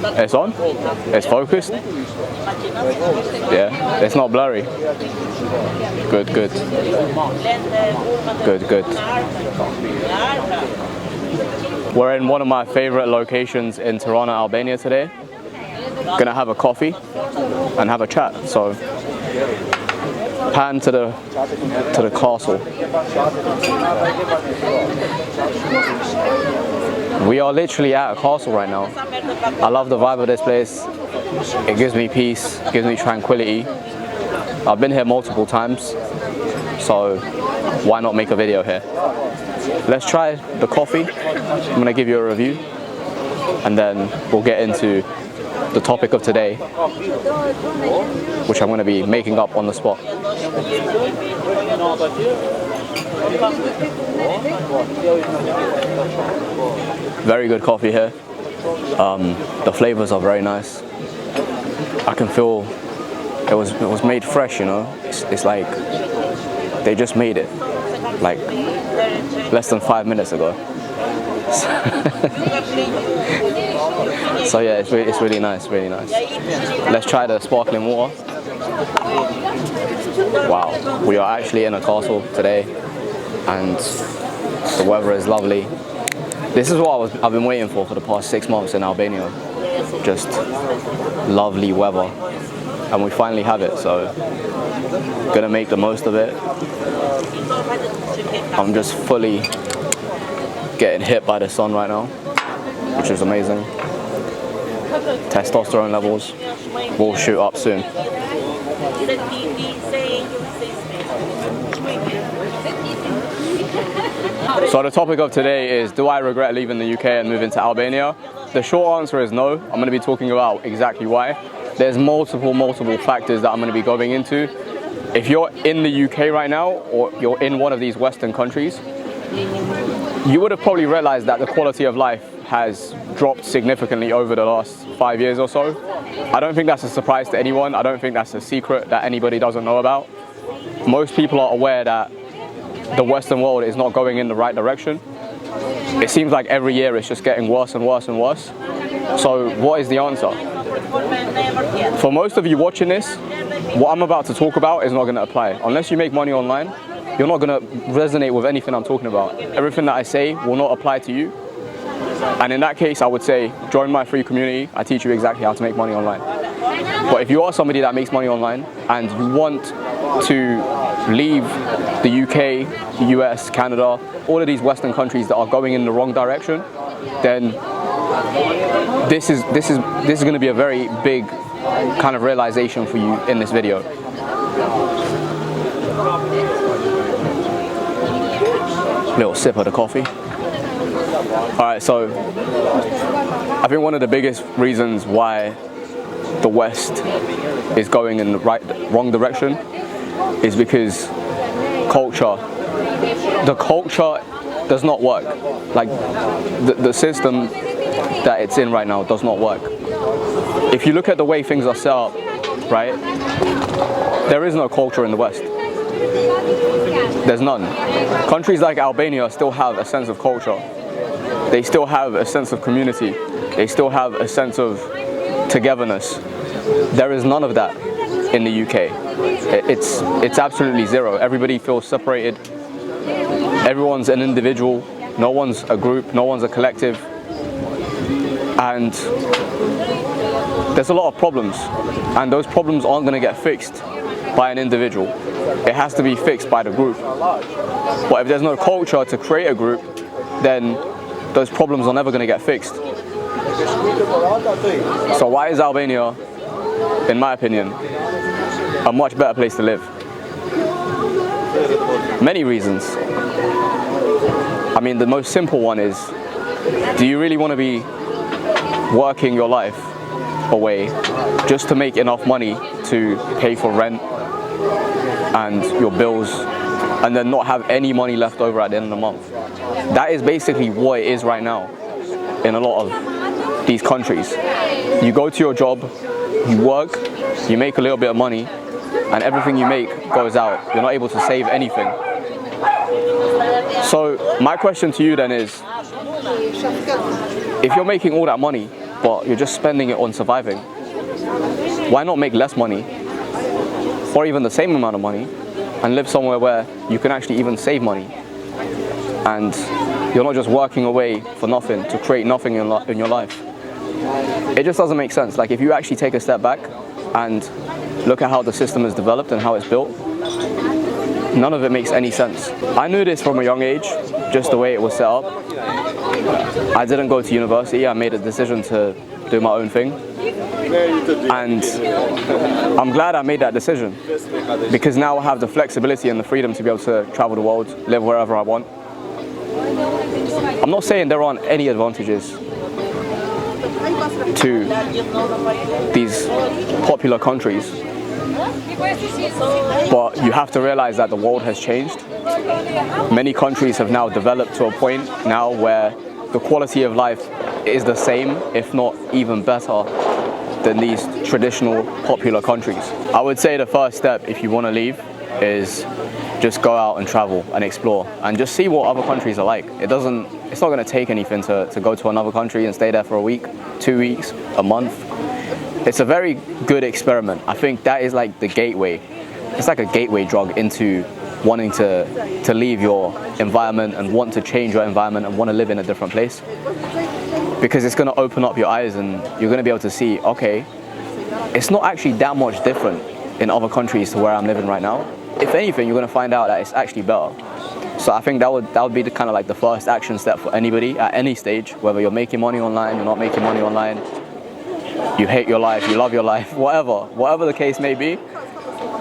It's on? It's focused? Yeah, it's not blurry. Good, good. Good, good. We're in one of my favorite locations in Tirana, Albania today. Gonna have a coffee and have a chat. So pan to the castle. We are literally at a castle right now. I love the vibe of this place. It gives me peace, gives me tranquility. I've been here multiple times, so why not make a video here? Let's try the coffee. I'm gonna give you a review, and then we'll get into the topic of today, which I'm gonna be making up on the spot. Very good coffee here. The flavors are very nice. I can feel it was made fresh, you know. It's like they just made it like less than 5 minutes ago. So yeah, it's really nice, really nice. Let's try the sparkling water. Wow, we are actually in a castle today, and the weather is lovely. This is what I've been waiting for the past 6 months in Albania. Just lovely weather, and we finally have it, so gonna make the most of it. I'm just fully getting hit by the sun right now, which is amazing. Testosterone levels will shoot up soon. So the topic of today is, do I regret leaving the UK and moving to Albania? The short answer is no. I'm going to be talking about exactly why. There's multiple factors that I'm going to be going into. If you're in the UK right now, or you're in one of these Western countries, you would have probably realized that the quality of life has dropped significantly over the last 5 years or so. I don't think that's a surprise to anyone. I don't think that's a secret that anybody doesn't know about. Most people are aware that the Western world is not going in the right direction. It seems like every year it's just getting worse and worse and worse. So what is the answer? For most of you watching this, what I'm about to talk about is not going to apply. Unless you make money online, you're not going to resonate with anything I'm talking about. Everything that I say will not apply to you. And in that case, I would say, join my free community. I teach you exactly how to make money online. But if you are somebody that makes money online and you want to leave the UK, US, Canada, all of these Western countries that are going in the wrong direction, then this is going to be a very big kind of realization for you in this video. Little sip of the coffee. Alright, so I think one of the biggest reasons why the West is going in the wrong direction is because the culture does not work. Like the system that it's in right now does not work. If you look at the way things are set up, right, there is no culture in the West. There's none. Countries like Albania still have a sense of culture. They still have a sense of community. They still have a sense of togetherness. There is none of that in the UK. It's absolutely zero. Everybody feels separated. Everyone's an individual. No one's a group. No one's a collective. And there's a lot of problems. And those problems aren't going to get fixed by an individual. It has to be fixed by the group. But if there's no culture to create a group, then those problems are never going to get fixed. So why is Albania, in my opinion, a much better place to live? Many reasons. I mean, the most simple one is, do you really want to be working your life away just to make enough money to pay for rent and your bills, and then not have any money left over at the end of the month? That is basically what it is right now in a lot of these countries. You go to your job, you work, you make a little bit of money, and everything you make goes out. You're not able to save anything. So my question to you then is, if you're making all that money but you're just spending it on surviving. Why not make less money, or even the same amount of money, and live somewhere where you can actually even save money, and you're not just working away for nothing to create nothing in your life? It just doesn't make sense. Like, if you actually take a step back and look at how the system is developed and how it's built, none of it makes any sense. I knew this from a young age, just the way it was set up. I didn't go to university. I made a decision to do my own thing. And I'm glad I made that decision, because now I have the flexibility and the freedom to be able to travel the world, live wherever I want. I'm not saying there aren't any advantages to these popular countries, but you have to realize that the world has changed. Many countries have now developed to a point now where the quality of life is the same, if not even better, than these traditional popular countries. I would say the first step, if you want to leave, is just go out and travel and explore and just see what other countries are like. It's not going to take anything to go to another country and stay there for a week, 2 weeks, a month. It's a very good experiment. I think that is like the gateway. It's like a gateway drug into wanting to leave your environment and want to change your environment and want to live in a different place. Because it's going to open up your eyes and you're going to be able to see, okay, it's not actually that much different in other countries to where I'm living right now. If anything, you're going to find out that it's actually better. So I think that would be the kind of like the first action step for anybody at any stage, whether you're making money online, you're not making money online, you hate your life, you love your life, whatever the case may be,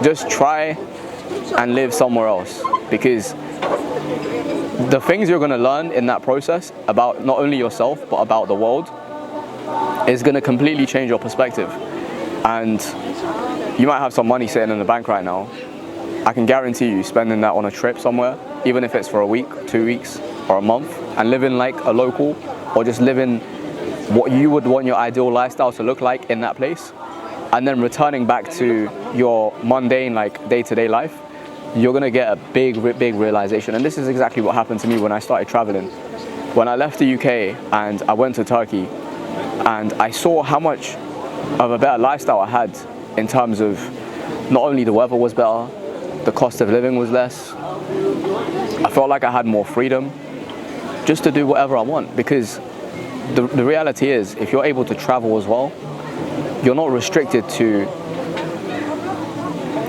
just try and live somewhere else. Because the things you're going to learn in that process about not only yourself, but about the world, is going to completely change your perspective. And you might have some money sitting in the bank right now. I can guarantee you spending that on a trip somewhere, even if it's for a week, 2 weeks, or a month, and living like a local, or just living what you would want your ideal lifestyle to look like in that place, and then returning back to your mundane, like day-to-day life, you're gonna get a big realization. And this is exactly what happened to me when I started traveling. When I left the UK and I went to Turkey, and I saw how much of a better lifestyle I had in terms of not only the weather was better, the cost of living was less. I felt like I had more freedom just to do whatever I want, because the reality is, if you're able to travel as well, you're not restricted to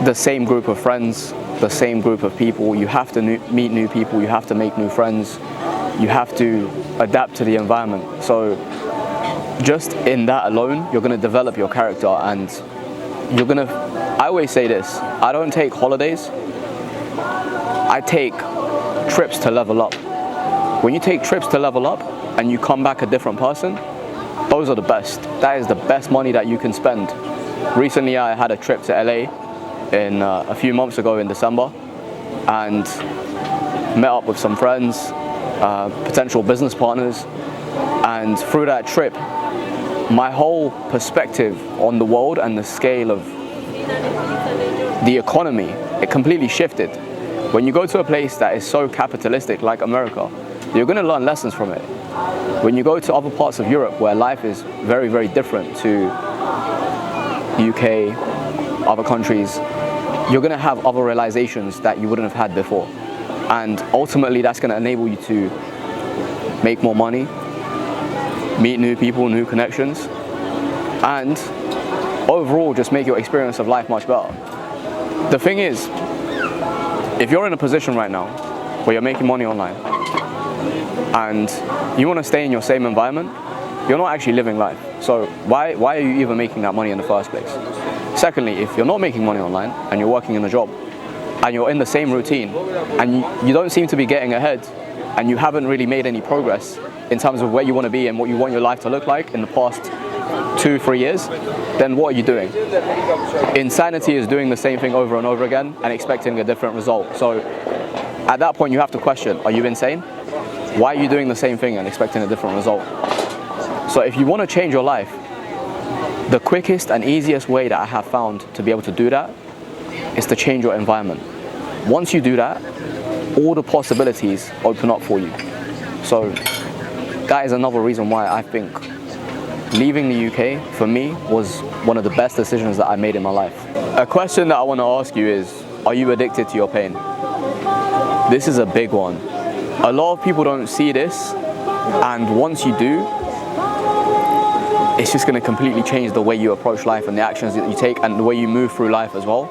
the same group of friends, the same group of people. You have to meet new people, you have to make new friends, you have to adapt to the environment. So just in that alone, you're going to develop your character, and I always say this, I don't take holidays, I take trips to level up. When you take trips to level up and you come back a different person, those are the best. That is the best money that you can spend. Recently I had a trip to LA a few months ago in December, and met up with some friends, potential business partners, and through that trip my whole perspective on the world and the scale of the economy, it completely shifted. When you go to a place that is so capitalistic like America, you're going to learn lessons from it. When you go to other parts of Europe where life is very different to UK, other countries, you're going to have other realizations that you wouldn't have had before. And ultimately that's going to enable you to make more money, meet new people, new connections, and overall just make your experience of life much better. The thing is, if you're in a position right now where you're making money online and you want to stay in your same environment, you're not actually living life. So why are you even making that money in the first place? Secondly, if you're not making money online and you're working in a job and you're in the same routine and you don't seem to be getting ahead and you haven't really made any progress in terms of where you want to be and what you want your life to look like in the past 2-3 years, then what are you doing? Insanity is doing the same thing over and over again and expecting a different result. So at that point you have to question, are you insane? Why are you doing the same thing and expecting a different result? So if you want to change your life, the quickest and easiest way that I have found to be able to do that is to change your environment. Once you do that, all the possibilities open up for you. So that is another reason why I think leaving the UK, for me, was one of the best decisions that I made in my life. A question that I want to ask you is, are you addicted to your pain? This is a big one. A lot of people don't see this, and once you do, it's just going to completely change the way you approach life and the actions that you take and the way you move through life as well.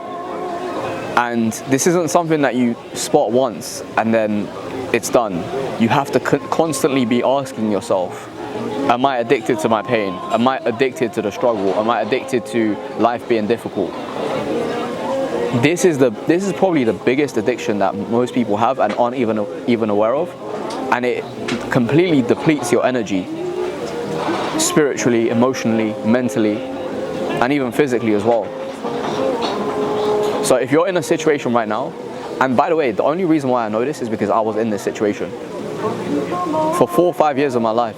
And this isn't something that you spot once and then it's done. You have to constantly be asking yourself, am I addicted to my pain? Am I addicted to the struggle? Am I addicted to life being difficult? This is probably the biggest addiction that most people have and aren't even aware of, and it completely depletes your energy, spiritually, emotionally, mentally, and even physically as well. So if you're in a situation right now, and by the way, the only reason why I know this is because I was in this situation. For 4 or 5 years of my life,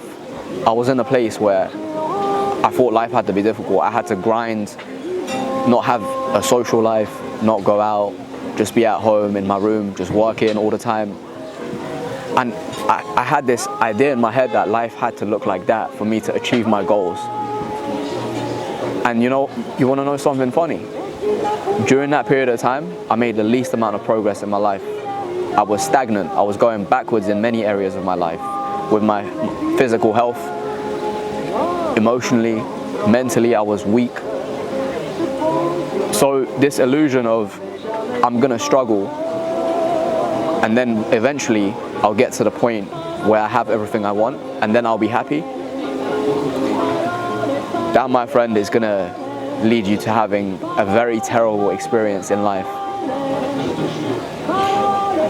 I was in a place where I thought life had to be difficult. I had to grind, not have a social life, not go out, just be at home in my room, just working all the time. And I had this idea in my head that life had to look like that for me to achieve my goals. And you want to know something funny? During that period of time, I made the least amount of progress in my life. I was stagnant. I was going backwards in many areas of my life, with my physical health, emotionally, mentally, I was weak. So this illusion of I'm gonna struggle and then eventually I'll get to the point where I have everything I want and then I'll be happy, that, my friend, is gonna lead you to having a very terrible experience in life.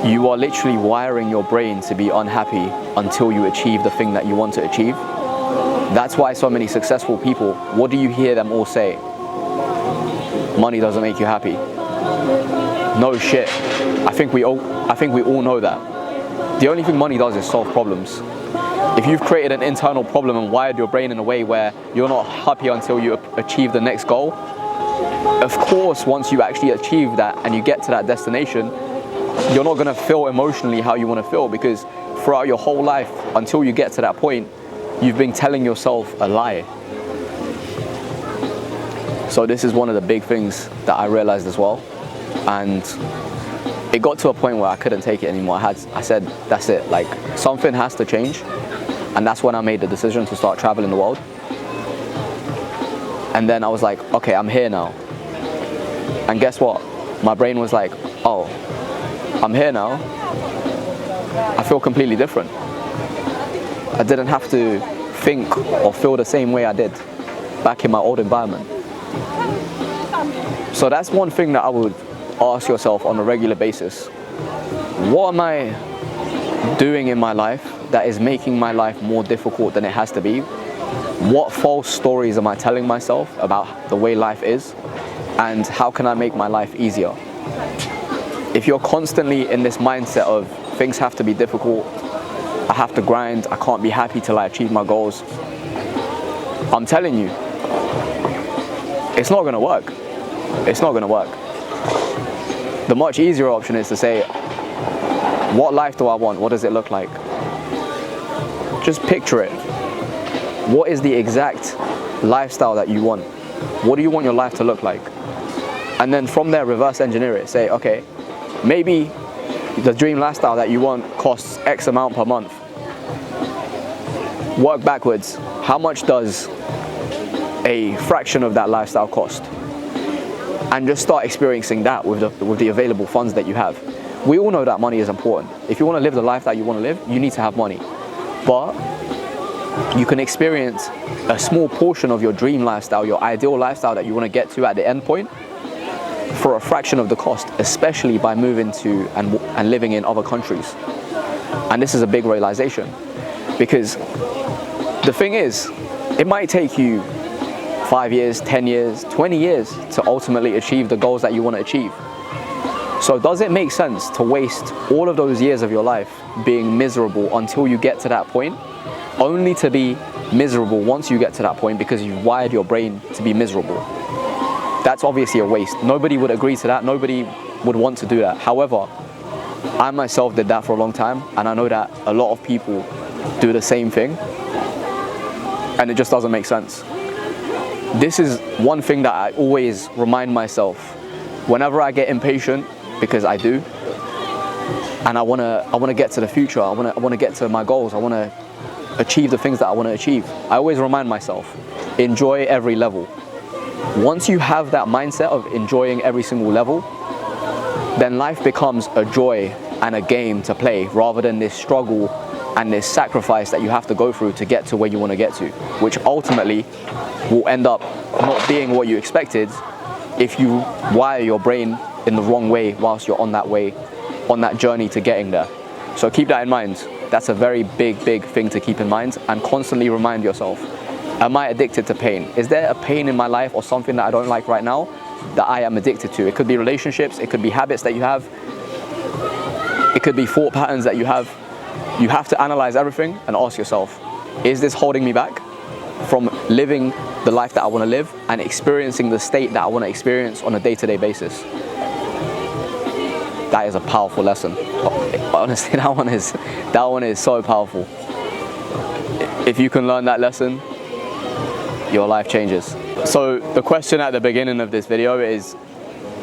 You are literally wiring your brain to be unhappy until you achieve the thing that you want to achieve. That's why so many successful people, what do you hear them all say? Money doesn't make you happy. No shit. I think we all know that. The only thing money does is solve problems. If you've created an internal problem and wired your brain in a way where you're not happy until you achieve the next goal, of course, once you actually achieve that and you get to that destination, you're not going to feel emotionally how you want to feel, because throughout your whole life, until you get to that point, you've been telling yourself a lie. So this is one of the big things that I realized as well. And it got to a point where I couldn't take it anymore. I said, that's it, like something has to change. And that's when I made the decision to start traveling the world. And then I was like, okay, I'm here now. And guess what? My brain was like, oh, I'm here now. I feel completely different. I didn't have to think or feel the same way I did back in my old environment. So that's one thing that I would ask yourself on a regular basis. What am I doing in my life that is making my life more difficult than it has to be? What false stories am I telling myself about the way life is? And how can I make my life easier? If you're constantly in this mindset of things have to be difficult, I have to grind, I can't be happy till I achieve my goals, I'm telling you, it's not going to work. It's not going to work. The much easier option is to say, what life do I want? What does it look like? Just picture it. What is the exact lifestyle that you want? What do you want your life to look like? And then from there, reverse engineer it. Say, okay, maybe the dream lifestyle that you want costs X amount per month. Work backwards. How much does a fraction of that lifestyle cost? And just start experiencing that with the available funds that you have. We all know that money is important. If you want to live the life that you want to live, you need to have money. But you can experience a small portion of your dream lifestyle, your ideal lifestyle that you want to get to at the end point, for a fraction of the cost, especially by moving to and living in other countries. And this is a big realization, because the thing is, it might take you 5 years, 10 years, 20 years to ultimately achieve the goals that you want to achieve. So does it make sense to waste all of those years of your life being miserable until you get to that point, only to be miserable once you get to that point because you've wired your brain to be miserable? That's obviously a waste. Nobody would agree to that. Nobody would want to do that. However, I myself did that for a long time, and I know that a lot of people do the same thing. and it just doesn't make sense. This is one thing that I always remind myself whenever I get impatient, because I do, and I wanna get to the future. I wanna get to my goals. I wanna achieve the things that I want to achieve. I always remind myself, enjoy every level. Once you have that mindset of enjoying every single level, then life becomes a joy and a game to play, rather than this struggle and this sacrifice that you have to go through to get to where you want to get to, which ultimately will end up not being what you expected if you wire your brain in the wrong way whilst you're on that journey to getting there. So keep that in mind. That's a very big thing to keep in mind, and constantly remind yourself, am I addicted to pain? Is there a pain in my life or something that I don't like right now that I am addicted to? It could be relationships, it could be habits that you have, it could be thought patterns that you have. You have to analyze everything and ask yourself, is this holding me back from living the life that I want to live and experiencing the state that I want to experience on a day-to-day basis? That is a powerful lesson. Honestly, that one is so powerful. If you can learn that lesson, your life changes. So the question at the beginning of this video is,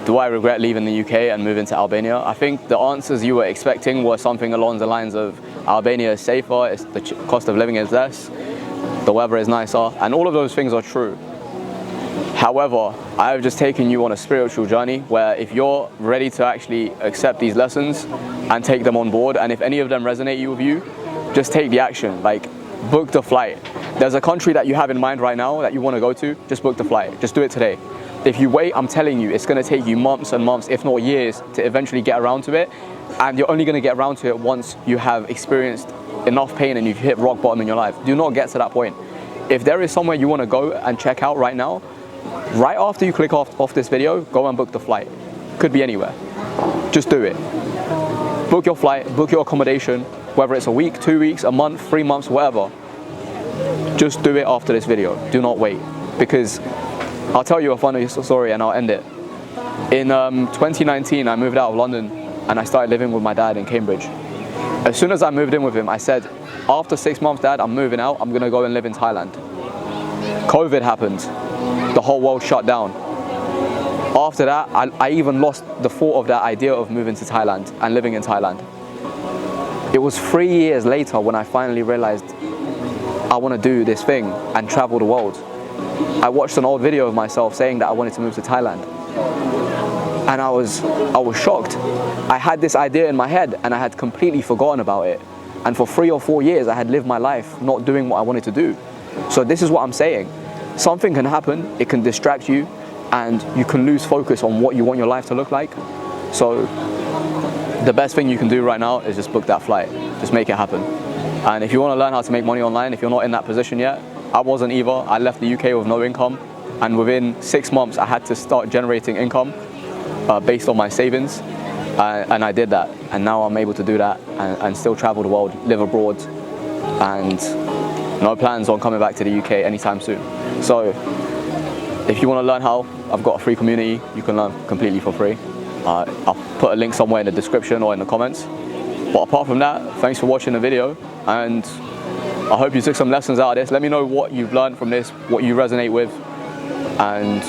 do I regret leaving the UK and moving to Albania? I think the answers you were expecting were something along the lines of Albania is safer, the cost of living is less, the weather is nicer, and all of those things are true. However, I have just taken you on a spiritual journey where if you're ready to actually accept these lessons and take them on board, and if any of them resonate with you, just take the action. Like, book the flight. There's a country that you have in mind right now that you want to go to, just book the flight. Just do it today. If you wait, I'm telling you, it's going to take you months and months, if not years, to eventually get around to it. And you're only going to get around to it once you have experienced enough pain and you've hit rock bottom in your life. Do not get to that point. If there is somewhere you want to go and check out right now, right after you click off this video, go and book the flight. Could be anywhere. Just do it. Book your flight, book your accommodation, whether it's a week, 2 weeks, a month, 3 months, whatever. Just do it after this video. Do not wait. Because I'll tell you a funny story and I'll end it. In 2019, I moved out of London and I started living with my dad in Cambridge. As soon as I moved in with him, I said, after 6 months, Dad, I'm moving out. I'm going to go and live in Thailand. COVID happened. The whole world shut down. After that, I even lost the thought of that idea of moving to Thailand and living in Thailand. It was 3 years later when I finally realized I want to do this thing and travel the world. I watched an old video of myself saying that I wanted to move to Thailand. And I was shocked. I had this idea in my head and I had completely forgotten about it. And for 3 or 4 years, I had lived my life not doing what I wanted to do. So this is what I'm saying. Something can happen, it can distract you, and you can lose focus on what you want your life to look like. So the best thing you can do right now is just book that flight. Just make it happen. And if you want to learn how to make money online, if you're not in that position yet, I wasn't either. I left the UK with no income, and within 6 months I had to start generating income based on my savings, and I did that, and now I'm able to do that and still travel the world, live abroad, and no plans on coming back to the UK anytime soon. So if you want to learn how, I've got a free community. You can learn completely for free. I'll put a link somewhere in the description or in the comments. But apart from that, thanks for watching the video, and I hope you took some lessons out of this. Let me know what you've learned from this, what you resonate with, and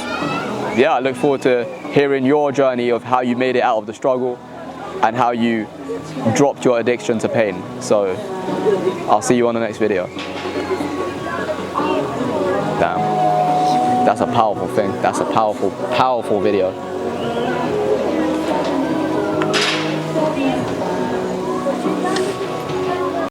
yeah, I look forward to hearing your journey of how you made it out of the struggle and how you dropped your addiction to pain. So I'll see you on the next video. Damn, that's a powerful thing. That's a powerful, powerful video.